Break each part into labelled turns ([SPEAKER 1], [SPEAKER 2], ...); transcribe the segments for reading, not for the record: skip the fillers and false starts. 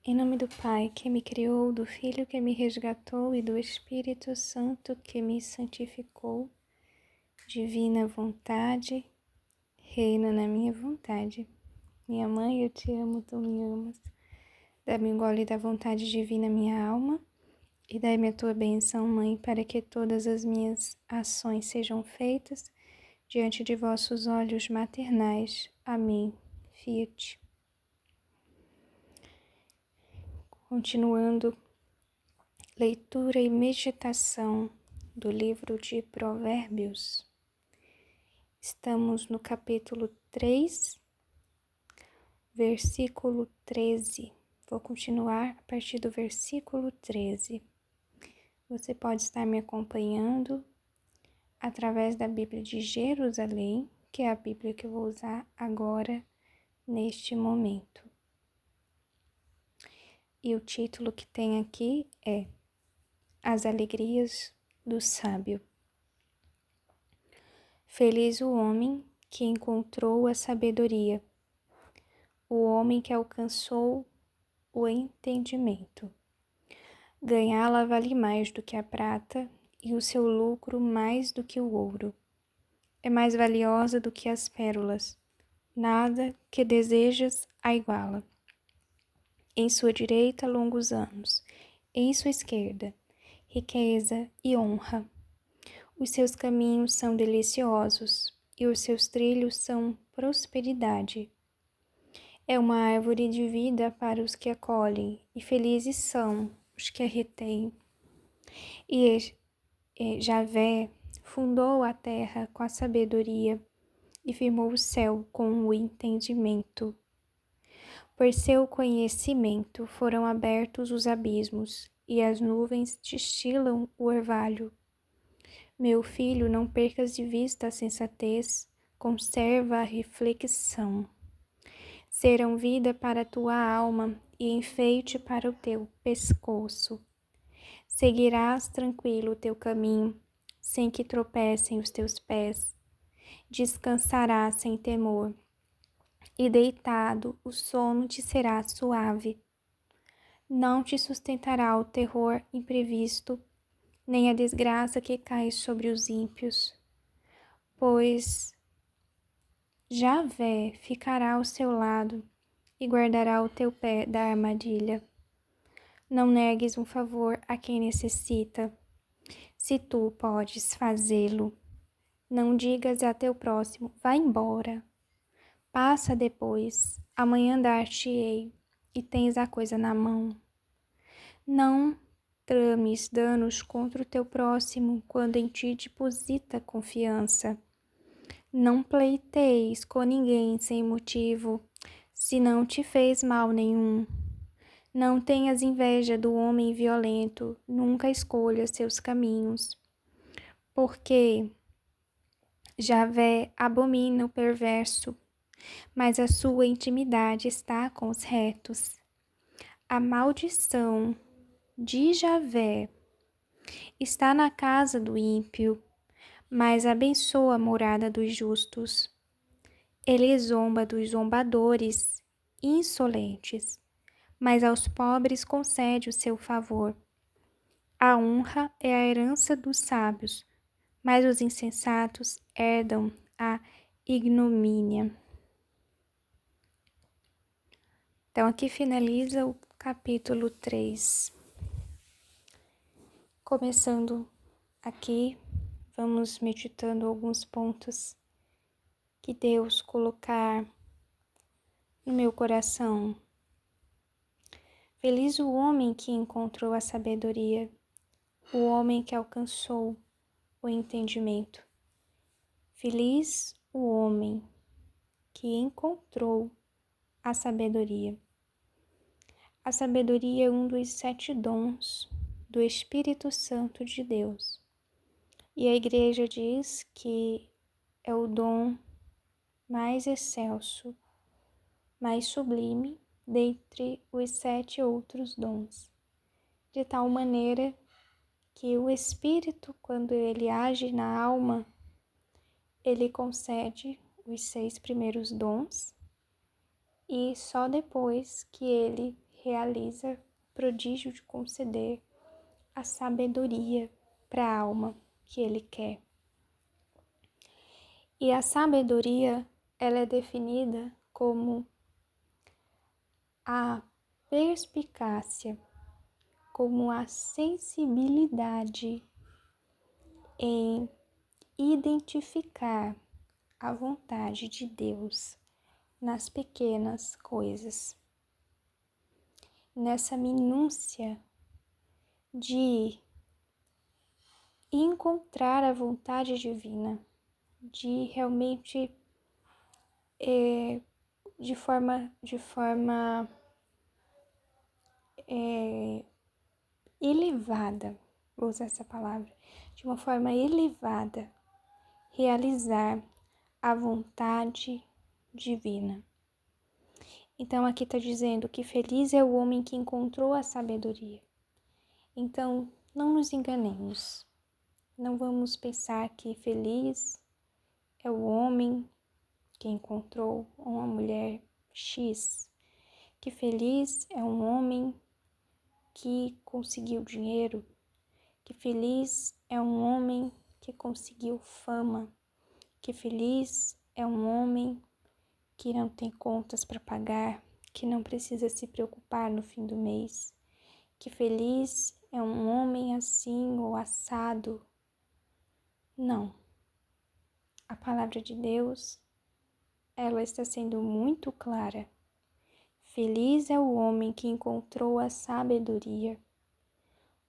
[SPEAKER 1] Em nome do Pai, que me criou, do Filho que me resgatou e do Espírito Santo que me santificou, divina vontade, reina na minha vontade. Minha mãe, eu te amo, tu me amas. Dá-me um gole da vontade divina, minha alma, e dai-me a tua bênção, Mãe, para que todas as minhas ações sejam feitas diante de vossos olhos maternais. Amém. Fiat. Continuando, leitura e meditação do livro de Provérbios. Estamos no capítulo 3, versículo 13. Vou continuar a partir do versículo 13. Você pode estar me acompanhando através da Bíblia de Jerusalém, que é a Bíblia que eu vou usar agora, neste momento. E o título que tem aqui é As Alegrias do Sábio. Feliz o homem que encontrou a sabedoria, o homem que alcançou o entendimento. Ganhá-la vale mais do que a prata e o seu lucro mais do que o ouro. É mais valiosa do que as pérolas. Nada que desejas a iguala. Em sua direita, longos anos. Em sua esquerda, riqueza e honra. Os seus caminhos são deliciosos e os seus trilhos são prosperidade. É uma árvore de vida para os que a colhem, e felizes são os que a retêm. E Javé fundou a terra com a sabedoria e firmou o céu com o entendimento. Por seu conhecimento foram abertos os abismos, e as nuvens destilam o orvalho. Meu filho, não percas de vista a sensatez, conserva a reflexão. Serão vida para a tua alma e enfeite para o teu pescoço. Seguirás tranquilo o teu caminho, sem que tropecem os teus pés. Descansarás sem temor, e deitado o sono te será suave. Não te sustentará o terror imprevisto, nem a desgraça que cai sobre os ímpios, pois Javé ficará ao seu lado e guardará o teu pé da armadilha. Não negues um favor a quem necessita, se tu podes fazê-lo. Não digas a teu próximo, vá embora. Passa depois, amanhã dar-te-ei, e tens a coisa na mão. Não trames danos contra o teu próximo quando em ti deposita confiança. Não pleitees com ninguém sem motivo, se não te fez mal nenhum. Não tenhas inveja do homem violento, nunca escolhas seus caminhos, porque Javé abomina o perverso, mas a sua intimidade está com os retos. A maldição de Javé está na casa do ímpio, mas abençoa a morada dos justos. Ele zomba dos zombadores insolentes, mas aos pobres concede o seu favor. A honra é a herança dos sábios, mas os insensatos herdam a ignomínia. Então, aqui finaliza o capítulo 3. Começando aqui, vamos meditando alguns pontos que Deus colocar no meu coração. Feliz o homem que encontrou a sabedoria, o homem que alcançou o entendimento. Feliz o homem que encontrou a sabedoria. A sabedoria é um dos 7 dons do Espírito Santo de Deus. E a Igreja diz que é o dom mais excelso, mais sublime dentre os 7 outros dons. De tal maneira que o Espírito, quando ele age na alma, ele concede os 6 primeiros dons e só depois que ele realiza o prodígio de conceder a sabedoria para a alma que ele quer. E a sabedoria, ela é definida como a perspicácia, como a sensibilidade em identificar a vontade de Deus nas pequenas coisas, nessa minúcia de encontrar a vontade divina, de realmente de forma elevada, vou usar essa palavra, de uma forma elevada, realizar a vontade divina. Então aqui está dizendo que feliz é o homem que encontrou a sabedoria. Então não nos enganemos, não vamos pensar que feliz é o homem que encontrou uma mulher X, que feliz é um homem que conseguiu dinheiro, que feliz é um homem que conseguiu fama, que feliz é um homem que não tem contas para pagar, que não precisa se preocupar no fim do mês, que feliz é um homem assim ou assado. Não. A palavra de Deus, ela está sendo muito clara. Feliz é o homem que encontrou a sabedoria,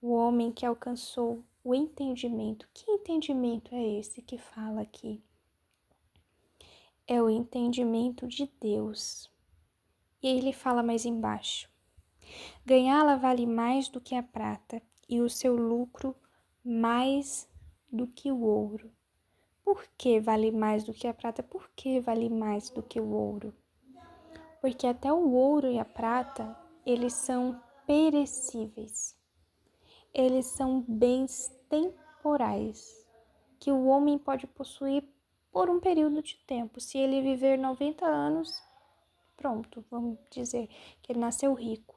[SPEAKER 1] o homem que alcançou o entendimento. Que entendimento é esse que fala aqui? É o entendimento de Deus. E ele fala mais embaixo: ganhá-la vale mais do que a prata, e o seu lucro mais do que o ouro. Por que vale mais do que a prata? Por que vale mais do que o ouro? Porque até o ouro e a prata, eles são perecíveis. Eles são bens temporais, que o homem pode possuir por um período de tempo. Se ele viver 90 anos, pronto, vamos dizer que ele nasceu rico.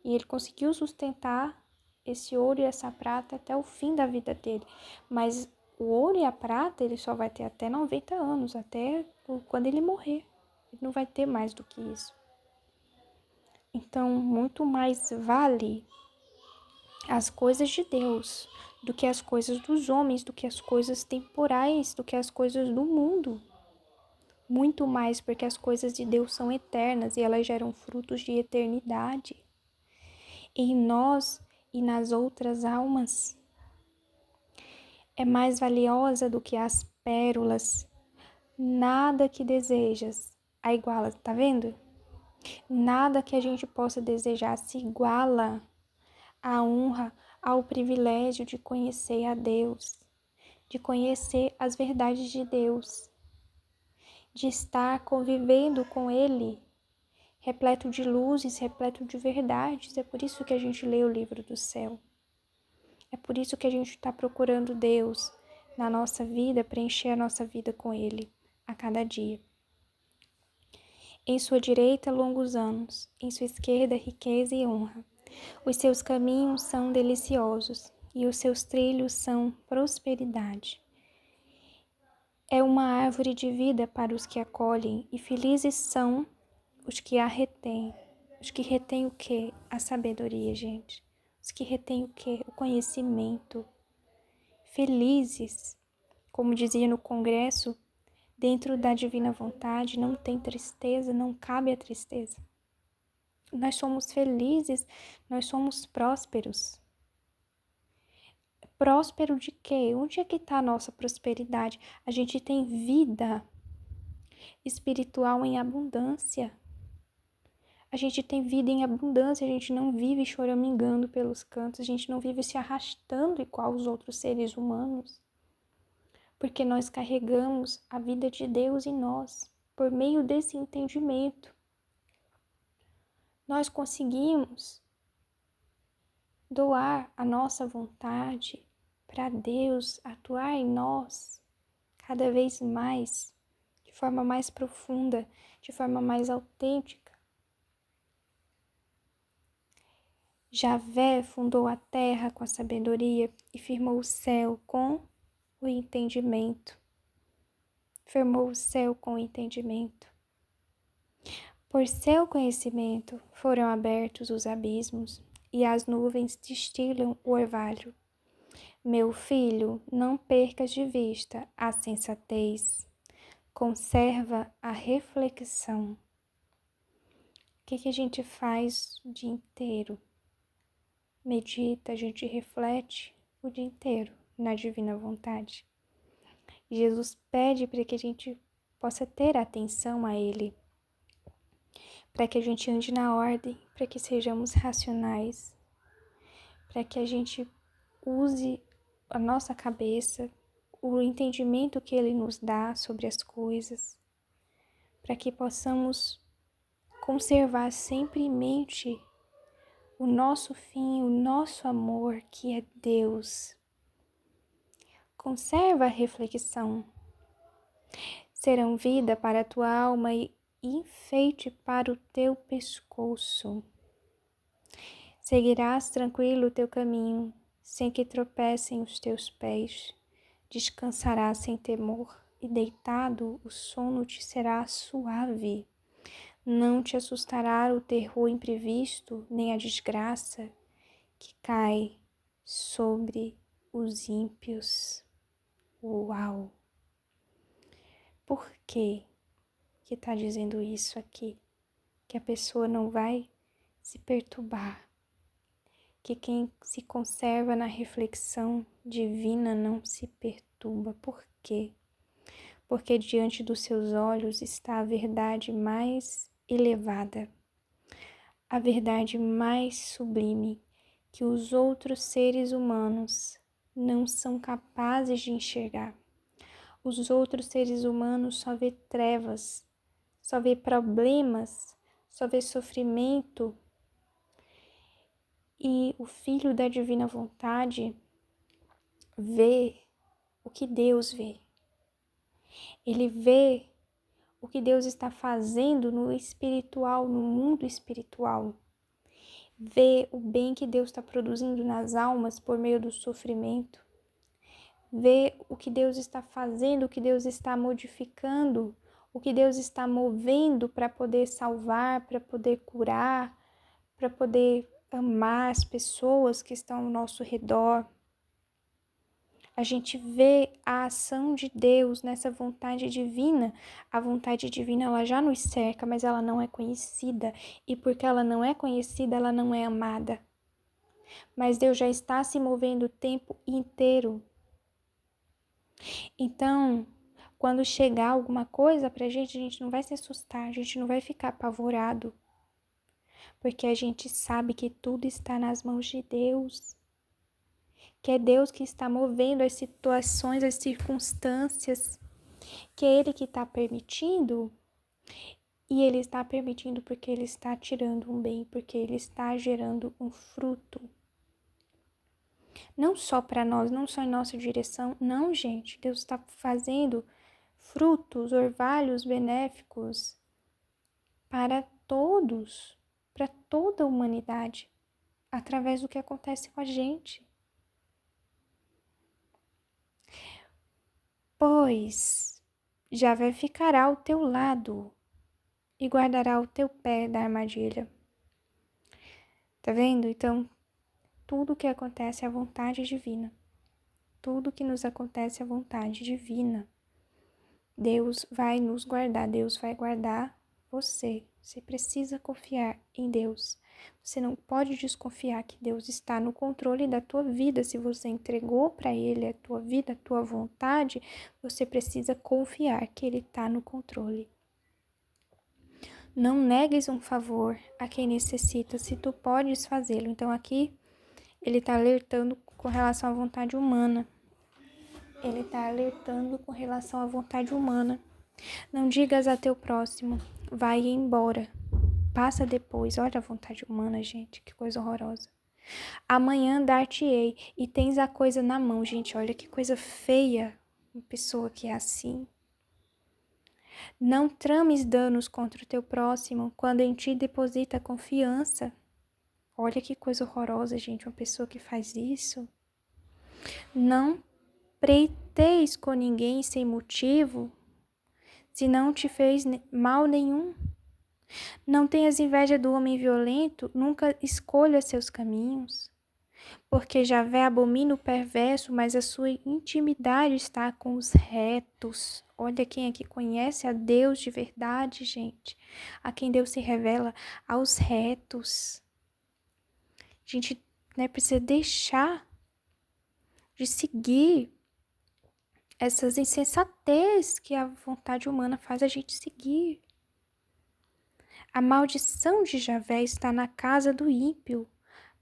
[SPEAKER 1] E ele conseguiu sustentar esse ouro e essa prata até o fim da vida dele. Mas o ouro e a prata, ele só vai ter até 90 anos, até quando ele morrer. Ele não vai ter mais do que isso. Então, muito mais vale as coisas de Deus do que as coisas dos homens, do que as coisas temporais, do que as coisas do mundo. Muito mais, porque as coisas de Deus são eternas e elas geram frutos de eternidade em nós e nas outras almas. É mais valiosa do que as pérolas. Nada que desejas a iguala, tá vendo? Nada que a gente possa desejar se iguala à honra, ao privilégio de conhecer a Deus, de conhecer as verdades de Deus, de estar convivendo com Ele, repleto de luzes, repleto de verdades. É por isso que a gente lê o livro do céu. É por isso que a gente está procurando Deus na nossa vida, preencher a nossa vida com Ele a cada dia. Em sua direita, longos anos, em sua esquerda, riqueza e honra. Os seus caminhos são deliciosos e os seus trilhos são prosperidade. É uma árvore de vida para os que acolhem, e felizes são os que a retêm. Os que retêm o quê? A sabedoria, gente. Os que retêm o quê? O conhecimento. Felizes, como dizia no congresso, dentro da divina vontade não tem tristeza, não cabe a tristeza. Nós somos felizes, nós somos prósperos. Próspero de quê? Onde é que está a nossa prosperidade? A gente tem vida espiritual em abundância. A gente tem vida em abundância, a gente não vive choramingando pelos cantos, a gente não vive se arrastando igual os outros seres humanos. Porque nós carregamos a vida de Deus em nós, por meio desse entendimento. Nós conseguimos doar a nossa vontade para Deus atuar em nós cada vez mais, de forma mais profunda, de forma mais autêntica. Javé fundou a terra com a sabedoria e firmou o céu com o entendimento. Firmou o céu com o entendimento. Por seu conhecimento foram abertos os abismos e as nuvens destilam o orvalho. Meu filho, não percas de vista a sensatez, conserva a reflexão. O que a gente faz o dia inteiro? Medita, a gente reflete o dia inteiro na divina vontade. Jesus pede para que a gente possa ter atenção a Ele, para que a gente ande na ordem, para que sejamos racionais, para que a gente use a nossa cabeça, o entendimento que Ele nos dá sobre as coisas, para que possamos conservar sempre em mente o nosso fim, o nosso amor, que é Deus. Conserva a reflexão. Serão vida para a tua alma e enfeite para o teu pescoço. Seguirás tranquilo o teu caminho, sem que tropecem os teus pés. Descansarás sem temor, e deitado o sono te será suave. Não te assustará o terror imprevisto, nem a desgraça que cai sobre os ímpios. Uau! Por que está dizendo isso aqui? Que a pessoa não vai se perturbar, que quem se conserva na reflexão divina não se perturba. Por quê? Porque diante dos seus olhos está a verdade mais elevada, a verdade mais sublime, que os outros seres humanos não são capazes de enxergar. Os outros seres humanos só vê trevas, só vê problemas, só vê sofrimento. E o Filho da Divina Vontade vê o que Deus vê. Ele vê o que Deus está fazendo no espiritual, no mundo espiritual. Vê o bem que Deus está produzindo nas almas por meio do sofrimento. Vê o que Deus está fazendo, o que Deus está modificando, o que Deus está movendo para poder salvar, para poder curar, para poder amar as pessoas que estão ao nosso redor. A gente vê a ação de Deus nessa vontade divina. A vontade divina, ela já nos cerca, mas ela não é conhecida. E porque ela não é conhecida, ela não é amada. Mas Deus já está se movendo o tempo inteiro. Então, quando chegar alguma coisa pra gente, a gente não vai se assustar, a gente não vai ficar apavorado. Porque a gente sabe que tudo está nas mãos de Deus. Que é Deus que está movendo as situações, as circunstâncias, que é Ele que está permitindo, e Ele está permitindo porque Ele está tirando um bem, porque Ele está gerando um fruto. Não só para nós, não só em nossa direção, não, gente. Deus está fazendo frutos, orvalhos benéficos para todos, para toda a humanidade, através do que acontece com a gente. Pois Javé ficará ao teu lado e guardará o teu pé da armadilha. Tá vendo? Então, tudo que acontece é a vontade divina. Tudo que nos acontece é a vontade divina. Deus vai nos guardar, Deus vai guardar você. Você precisa confiar em Deus. Você não pode desconfiar que Deus está no controle da tua vida. Se você entregou para Ele a tua vida, a tua vontade, você precisa confiar que Ele está no controle. Não negues um favor a quem necessita, se tu podes fazê-lo. Então aqui ele está alertando com relação à vontade humana. Ele está alertando com relação à vontade humana. Não digas a teu próximo, vai embora. Passa depois. Olha a vontade humana, gente, que coisa horrorosa. Amanhã dar-te-ei e tens a coisa na mão. Gente, olha que coisa feia uma pessoa que é assim. Não trames danos contra o teu próximo quando em ti deposita confiança. Olha que coisa horrorosa, gente, uma pessoa que faz isso. Não preiteis com ninguém sem motivo, se não te fez mal nenhum. Não tenhas inveja do homem violento, nunca escolha seus caminhos. Porque Javé abomina o perverso, mas a sua intimidade está com os retos. Olha quem aqui conhece a Deus de verdade, gente. A quem Deus se revela, aos retos. A gente, precisa deixar de seguir essas insensatez que a vontade humana faz a gente seguir. A maldição de Javé está na casa do ímpio,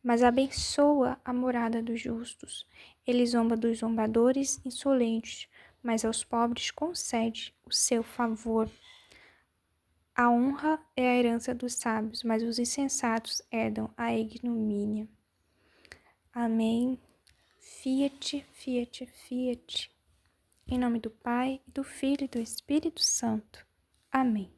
[SPEAKER 1] mas abençoa a morada dos justos. Ele zomba dos zombadores insolentes, mas aos pobres concede o seu favor. A honra é a herança dos sábios, mas os insensatos herdam a ignomínia. Amém. Fiat, fiat, fiat. Em nome do Pai, do Filho e do Espírito Santo. Amém.